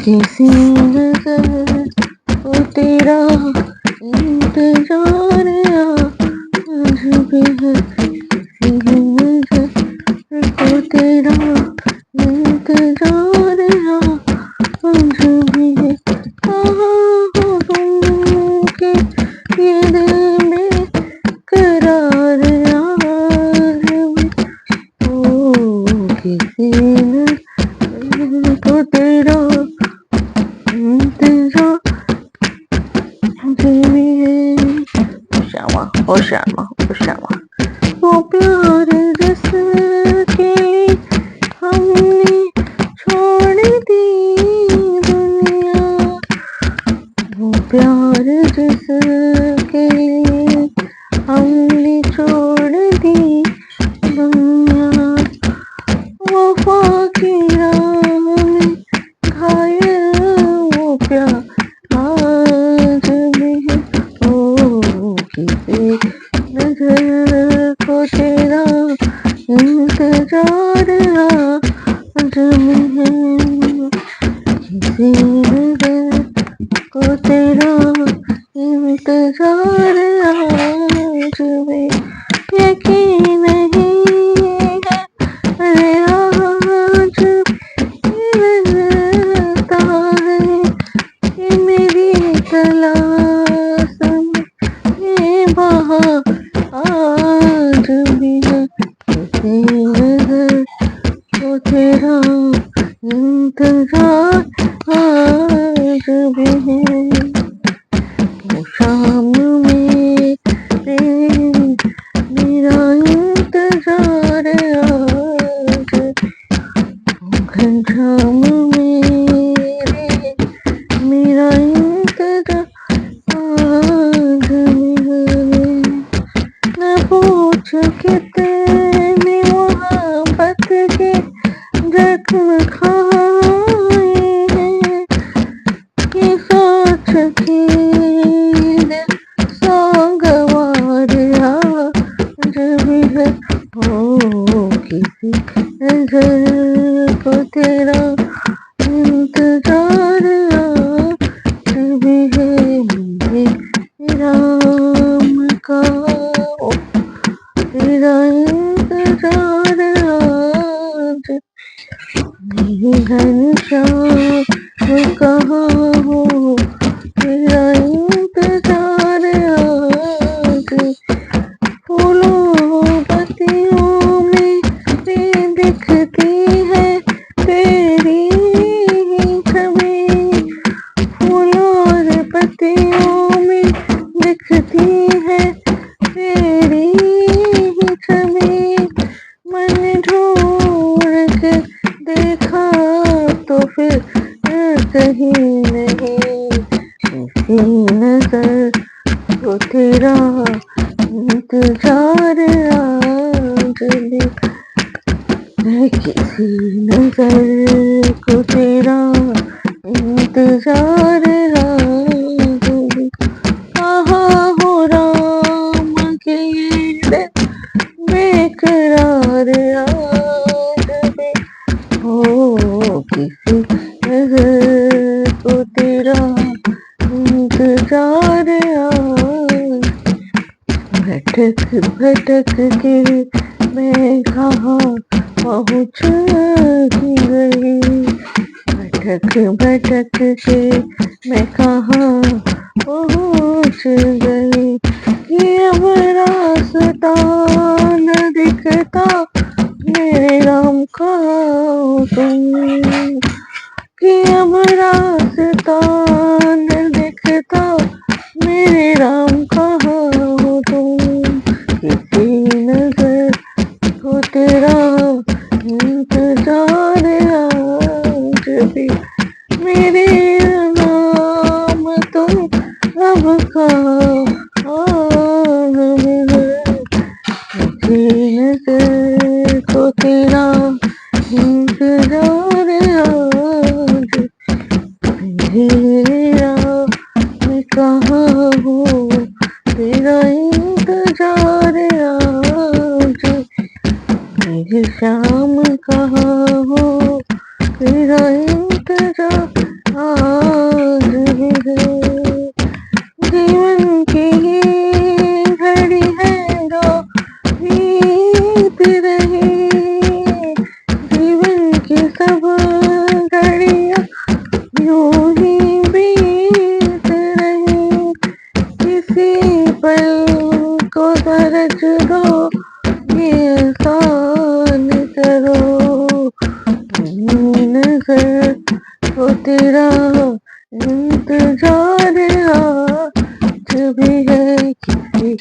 किसी नजर को तेरा इंतजार आज भी है, किसी नजर को तेरा इंतजार आज भी है। कहाँ हो तुम के ये दिल में करार आज भी। ओ किसी नजर को तेरा इंतजार आज भी है। श्यामा ओ श्यामा ओ श्यामा, वो प्यार जिसके हमने छोड़ दी दुनिया, वो प्यार जिसके हमने छोड़ दी दुनिया, वफा की राह में घायल वो प्यार आज भी है। ओ किसी नजर को तेरा इंतजार आज भी है, किसी नजर को तेरा इंतजार आज भी। यकीन नहीं है अरे आज भी लगता है कि मेरी तलाश में ये बहार आज भी है, किसी नजर को तेरा इंतजार आज भी है। वो शाम में मेरा इंतजार आज, घनश्याम मेरे मेरा इंतजार आज भी। न पूछ कितने मोहब्बत के जख्म खाए हैं, ये सोच के दिल सोगवार आज भी है। ओ किसी नजर को तेरा इंतजार आज भी है, मेरे राम का ओ तेरा इंतजार आज, मेरे घनश्याम कहाँ हो तेरा इंतजार आज। फूलों पत्तियों में भी दिखती है तेरी ही छवि, फूलों और पत्तियों में दिखती है तेरी ही छवि। मैंने ढूंढ के देखा तो फिर कहीं नहीं, किसी नजर को तेरा इंतजार आज भी है, किसी नजर को तेरा इंतजार आज भी। कहाँ हो राम के ये दिल बेकरार आज भी। ओ किसी नजर को तेरा इंतजार आज, भटक भटक के मैं कहाँ पहुँच ही गई, भटक भटक के मैं कहाँ पहुँच गई, कि अब रास्ता न दिखता मेरे राम कहाँ हो तुम, कि अब रास्ता न दिखता मेरे राम कहाँ हो तुम। किसी नजर को तेरा इंतजार आज भी, मेरे नाम तुम अब कहाँ है, किसी नजर को तेरा इंतजार आज, मेरा मैं कहाँ हूँ तेरा इंतजार आज, मेरे श्याम कहाँ हो तेरा इंतजार सच दो, ये एहसान करो। नजर को तेरा इंतजार आज भी है, किसी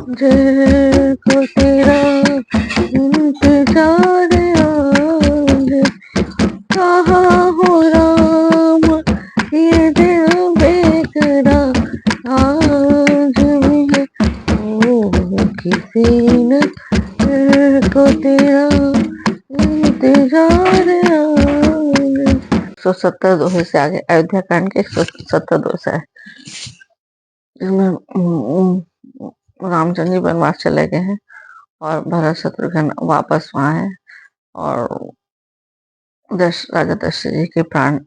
नजर को तेरा इंतजार आज। कहाँ हो राम ये दिल बेकरार आज भी है, ओ किसी नजर को तेरा इंतजार आज। 170 दोहे से आगे अयोध्या कांड के 170 दोहे से है, इसमें रामचंद्र जी वनवास चले गए हैं और भरत शत्रुघ्न वापस वहां है और राजा दशरथ जी के प्राण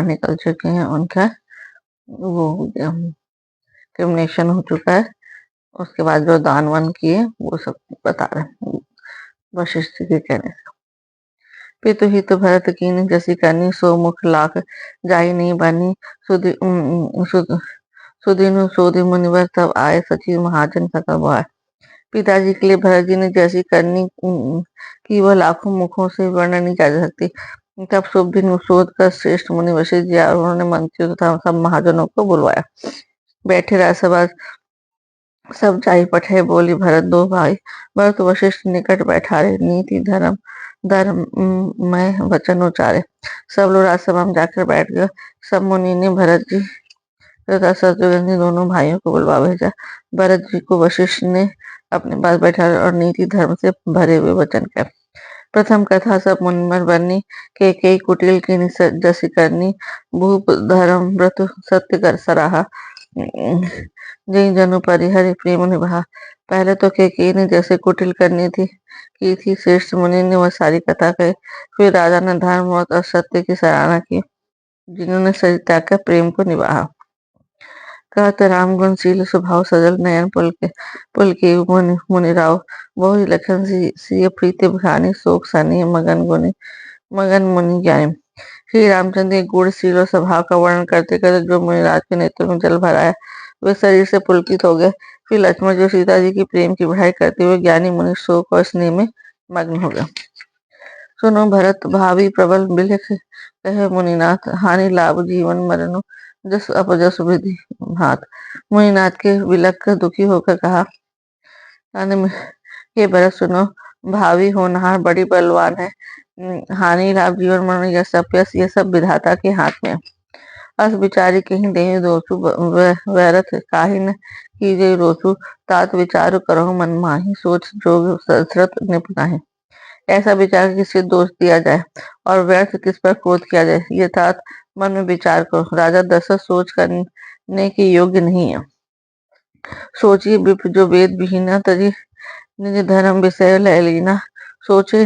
निकल चुके हैं, उनका वो क्रिमिनेशन हो चुका है। उसके बाद जो दान वान किए वो सब बता रहे हैं वशिष्ठ के कहने से। पितु ही तो भरत कीनी जैसी करनी, सो मुख लाख जाई नहीं बनी। सुदीनु सोधि मुनिवर तब आए, सचिव महाजन सकल बुआए। पिताजी के लिए भरत जी ने जैसी करनी कि वह लाखों मुखों से वर्णन नहीं जा सकती। तब शुभ दिन शोध कर श्रेष्ठ मुनि वशिष्ठ जी और उन्होंने मंत्रियों तथा सब महाजनों को बुलवाया। बैठे राजसभा सब जाई पठे, बोली भरत दो भाई। भरत वशिष्ठ निकट बैठारे, नीति धर्म धर्ममय वचन उचारे। सब लोग राजसभा में जाकर बैठ गए। सब मुनि ने भरत जी तथा शत्रुघ्न जी दोनों भाइयों को बुलवा भेजा। भरत जी को वशिष्ठ ने अपने पास बैठा और नीति धर्म से भरे हुए वचन कहे। प्रथम कथा सब मुनिवर बनी, के कई कुटिल की जसी करनी। भूप धर्म व्रत सत्य कर सराहा, जय जनु परिहरि प्रेम निभा। पहले तो के ने जैसे कुटिल करनी थी की थी, श्रेष्ठ मुनि ने वह सारी कथा कही। फिर राजा ने धर्म और सत्य की सराहना की, जिन्होंने शरीर त्याग कर प्रेम को निभाया। कहत राम गुण शील स्वभाव, सजल नयन पुल के मुनि राव। बहु लखन सिय प्रीति बखानी, शोक सनी मगन मुनि ज्ञानी। श्री रामचंद्र के गुण शील और स्वभाव का वर्णन करते करते जो मुनिराज के नेत्र में जल भराया, वे शरीर से पुलकित हो गए। फिर लक्ष्मण जो सीता जी की प्रेम की बढ़ाई करते हुए ज्ञानी मुनि शोक और स्नेह में मग्न हो गए। सुनो भरत भावी प्रबल बिलख, कहे मुनिनाथ हानि लाभ जीवन मरण, जस अपजस विधि भात। मुनिनाथ के विलख कर दुखी होकर कहा, हे भरत सुनो, भावी होनहार बड़ी बलवान है। हानि लाभ जीवन मरण यह सब विधाता के हाथ में। अस विचारी कहीं देहि दोषु, वैरथ काहि न कीजे रोसु। तात विचार करो मन माही, सोच जोग सश्रत निपुनाहि। ऐसा विचार किससे दोष दिया जाए और व्यर्थ किस पर क्रोध किया जाए, ये तात मन में विचार करो। राजा दशरथ सोच करने के योग्य नहीं है। सोचिए विप्र जो वेद विहीना, तजी निज धर्म विषय लय लीना। सोचे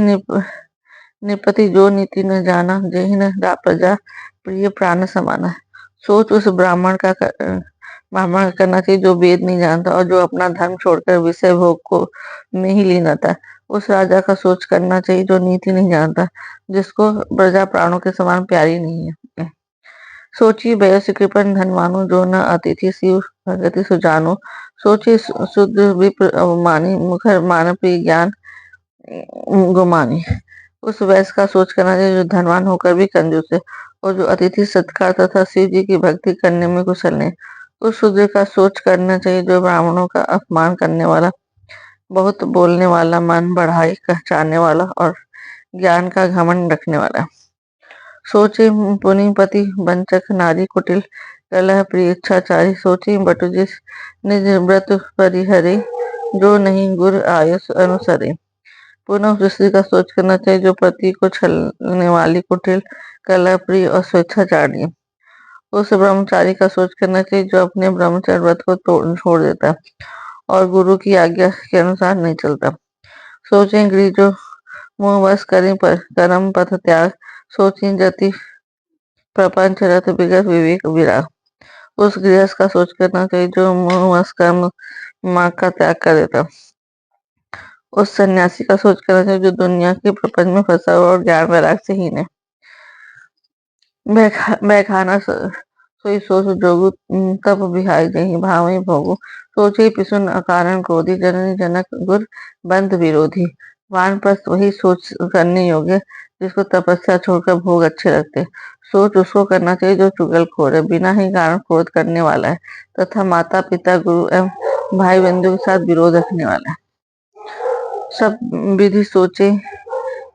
निपति जो नीति न जाना, जेहि न प्रजा प्रिय प्राण समाना। सोच उस ब्राह्मण का करना चाहिए जो वेद नहीं जानता और जो अपना धर्म छोड़कर विषय भोग को में ही लीन था। उस राजा का सोच करना चाहिए जो नीति नहीं जानता, जिसको प्रजा प्राणों के समान प्यारी नहीं है। सोचिए वयस कृपण धनवानो, जो न अतिथि शिव भगति सुजानो। सोचिए शुद्ध विप्र अवमानी, मुखर मानव प्रिय ज्ञान गुमानी। उस वैश्य का सोच करना चाहिए जो धनवान होकर भी कंजूस है और जो अतिथि सत्कार तथा शिव जी की भक्ति करने में कुशल नहीं। उस शूद्र का सोच करना चाहिए जो ब्राह्मणों का अपमान करने वाला, बहुत बोलने वाला, मन बढ़ाई चाहने वाला और ज्ञान का घमंड रखने वाला। सोचे पुनिपति वंचक नारी, कुटिल कलह प्रिय इच्छाचारी। सोचे बटुजिस निज व्रत परिहरे, जो नहीं गुर आयुष अनुसरे। पुनः दूसरी का सोच करना चाहिए जो पति को छलने वाली, कुटिल कलह प्रिय और स्वेच्छाचारी। उस ब्रह्मचारी का सोच करना चाहिए जो अपने ब्रह्मचर्य व्रत को छोड़ देता है और गुरु की आज्ञा के अनुसार नहीं चलता। सोचे गृह जो मोहवश करें पर कर्म पथ त्याग। सोचें जति प्रपंच रथ विगत विवेक विराग। उस गृहस्थ का सोच करना चाहिए जो मोहवश कर्म मार्ग का त्याग कर देता। उस सन्यासी का सोच करना चाहिए जो दुनिया के प्रपंच में फंसा हुआ और ज्ञान वैराग से हीन है। बैखाना सोई सोच जोगु तप बिहाई जही भावई भोगु। सोचे पिसुन अकारण क्रोधी जननी जनक गुर बंद विरोधी। वानप्रस्थ वही सोच करने योग्य जिसको तपस्या छोड़कर भोग अच्छे लगते। सोच उसको करना चाहिए जो चुगलखोर है, बिना ही कारण क्रोध करने वाला है तथा माता पिता गुरु एवं भाई बंधु के साथ विरोध रखने वाला है। सब विधि सोचे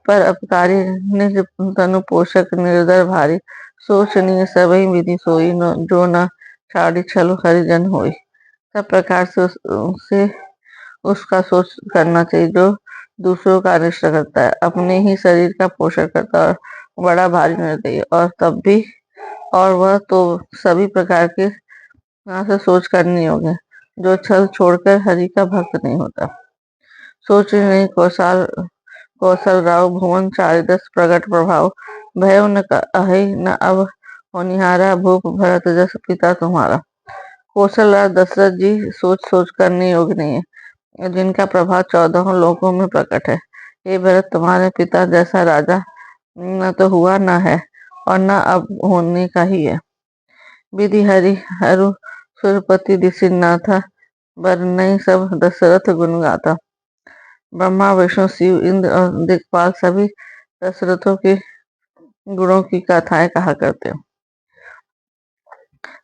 पर अपकारी निज तनु पोषक निर्दर भारी। सोचनीय सबही विधि सोई जो न छाड़ी छल हरिजन होई। सब प्रकार से उसका सोच करना चाहिए जो दूसरों का अनिष्ट करता है, अपने ही शरीर का पोषण करता है और बड़ा भारी निर्दयी और तब भी और वह तो सभी प्रकार के यहाँ से सोच करने योग्य जो छल छोड़कर हरि का भक्त नहीं होता। सोच नहीं कौशल राव भुवन चारिदस प्रगट प्रभाव। भयो न अहि न अब होनिहारा भूप भरत जस पिता तुम्हारा। कौशल राव दशरथ जी सोच सोच करने योग्य नहीं है, जिनका प्रभाव 14 लोकों में प्रकट है। हे भरत, तुम्हारे पिता जैसा राजा न तो हुआ न है और न अब होने का ही है। विधि हरि हरु सुरपति दिसिनाथा, बरनई सब दशरथ गुण गाथा। ब्रह्मा विष्णु शिव इंद्र और दिक्पाल सभी दशरथों के गुणों की कथाएं कहा करते हैं।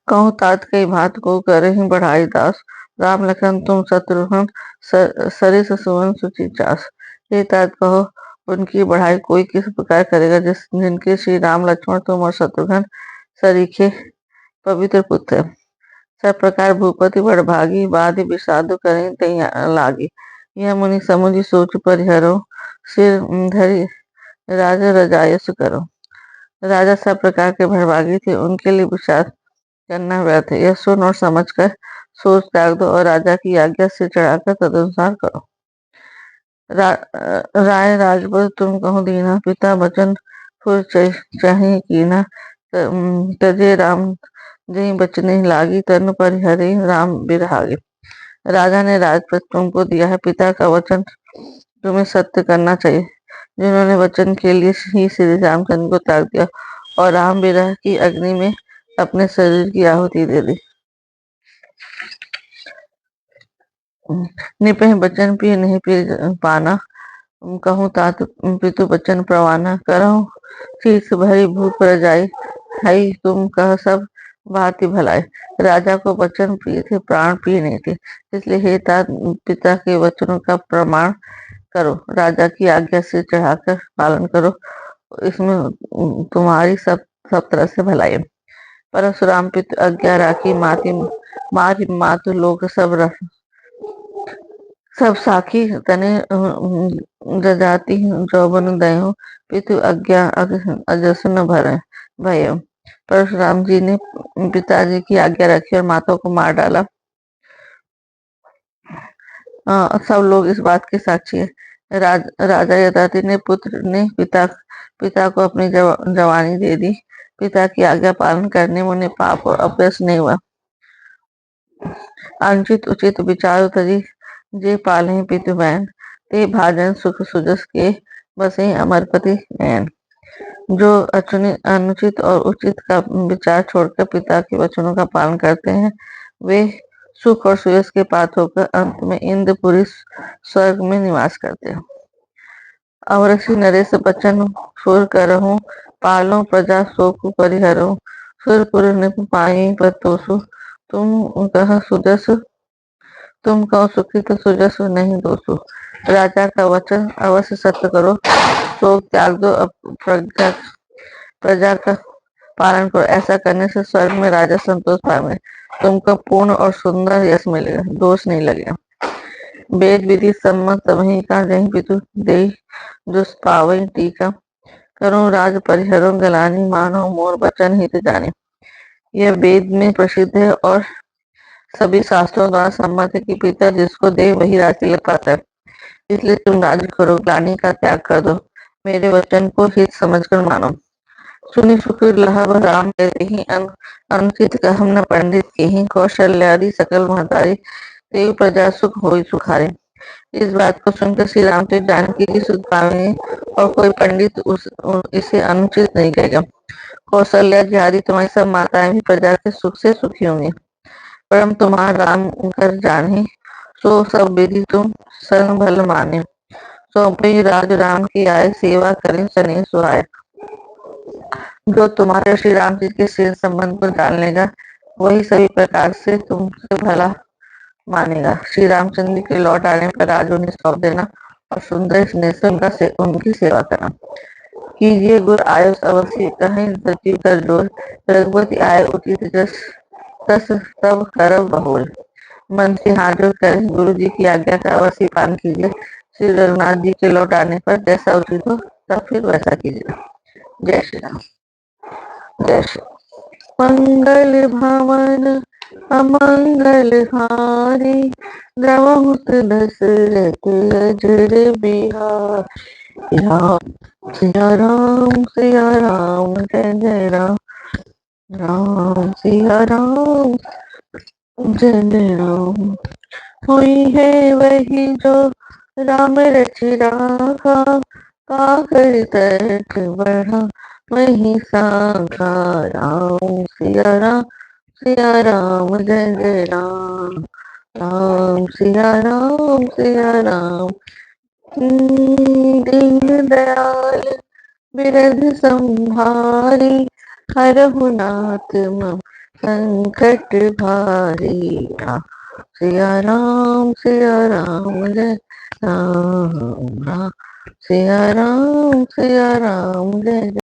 कहूँ तात कई भात को करे ही बढ़ाई दास। राम लखन तुम शत्रुघ्न सरिस सुवन सुचि चास। हे तात कहो उनकी बढ़ाई कोई किस प्रकार करेगा जिनके श्री राम लक्ष्मण तुम और शत्रुघ्न सरीखे पवित्र पुत्र है। सब प्रकार भूपति बड़भागी बाधि विषादु करें तई लागी। यह मुनि समुझी सोच परिहरो सिर धरि राजा रजायस करो। राजा सब प्रकार के भड़भागी थे, उनके लिए विषाद करना व्यर्थ है। यह सुन और समझकर सोच त्याग दो और राजा की आज्ञा से चढ़ाकर तदनुसार करो। राय राजपद तुम कहो दीना, पिता वचन फुर चाहिए कीना। तजे राम जही बचने लागी, तनु परिहरे राम बिरहागे। राजा ने राजपद तुमको दिया है, पिता का वचन तुम्हें सत्य करना चाहिए। जिन्होंने वचन के लिए ही श्री रामचंद्र को त्याग दिया और राम विरह की अग्नि में अपने शरीर की आहुति दे दी। निपह बचन पिय नहीं पी पाना, कहूँ तात पितु बचन प्रवाना। करहूँ शीस भरी भूप रजाई, हई तुम कह सब भांति भलाई। राजा को वचन प्रिय थे, प्राण प्रिय नहीं थे, इसलिए हे तात पिता के वचनों का प्रमाण करो, राजा की आज्ञा से चढ़ाकर पालन करो, इसमें तुम्हारी सब तरह से भलाई है। परशुराम पितु आज्ञा राखी, मारी मातु लोग सब साखी तने जजाति जौबन दयो, पितु आज्ञा अजस न भय। परशुराम जी ने पिताजी की आज्ञा रखी और माताओं को मार डाला। सब लोग इस बात के साक्षी है। राजा यदाति ने पुत्र ने पिता को अपनी जवानी दे दी। पिता की आज्ञा पालन करने में उन्हें पाप और अपयश नहीं हुआ। अनुचित उचित विचार तजी जे पाले पितु बैन, ते भाजन सुख सुजस के बसे अमरपति नैन। जो अनुचित और उचित का विचार छोड़कर पिता के वचनों का पालन करते हैं, वे सुख और सुयश के पात होकर अंत में इंद्रपुरी स्वर्ग में निवास करते हैं। अवरसी नरेश बचन सुर करहूं, पालो प्रजा शोक परिहरो। सुरपुर निप पाई पतोसु, तुम कह सुजस तुम कहो सुखित सुजस नहीं दोसु। राजा का वचन अवश्य सत्य करो, शोक त्याग दो, प्रजा का पालन करो। ऐसा करने से स्वर्ग में राजा संतोष पाएंगे, तुमको पूर्ण और सुंदर यश मिलेगा, दोष नहीं लगेगा। वेद विधि सम्मत वही का जही पितु दे दुष् पावई टीका। करो राज परिहरो गलानी, मानो मोर वचन हित जाने। यह वेद में प्रसिद्ध है और सभी शास्त्रों द्वारा सम्मत है कि पिता जिसको दे वही राज तिलक पाता है। इसलिए तुम राज्य करो, ग्लानि का त्याग कर दो, मेरे वचन को हित समझकर मानो। सुनि सुख लहब राम कहते ही अनुचित कहम न पंडित के ही। कौशल्यादि सकल महतारी, देव प्रजा सुख होई सुखारे। इस बात को सुनकर श्री रामचंद्र जानकी की सुध पाएंगे और कोई पंडित इसे अनुचित नहीं कहेगा। कौशल्या की आदि तुम्हारी सब माताएं भी प्रजा के सुख से सुखी होंगी। परम तुम्हारा राम कर जाने, सो सब विधि तुम सर्व भल माने। सौंपी राज राम की आय, सेवा करें सने सुहाय। जो तुम्हारे श्री राम जी के सिर संबंध को जान लेगा, वही सभी प्रकार से तुमसे भला मानेगा। श्री रामचंद्र जी के लौट आने पर राज उन्हें सौंप देना और सुंदर स्नेह से उनकी सेवा करना। कीजिए गुर आयुष अवश्य कहें सचिव कर जोर, रघुपति आय उचित जस तस तब करब बहुल। मन से हाथ जोड़ करें गुरु जी की आज्ञा का अवश्य पालन कीजिए। श्री रघुनाथ जी के लौट आने पर जैसा उचित हो तब फिर वैसा कीजिए। जय श्री राम। जय श्री मंगल भवन अमंगल हारी, द्रवहु दशरथ अजर बिहार। सिया राम जय जय राम, राम सिया राम जय जय राम। हुई है वही जो राम रचि राखा, काकर तर्क बढ़ा वही साखा। सिया राम जय जय राम, राम सिया राम। दीन दयाल बिरध संहारी, हरहु नाथ मम संकट भारी। सिया राम जय राम, राम सिया राम जय जय।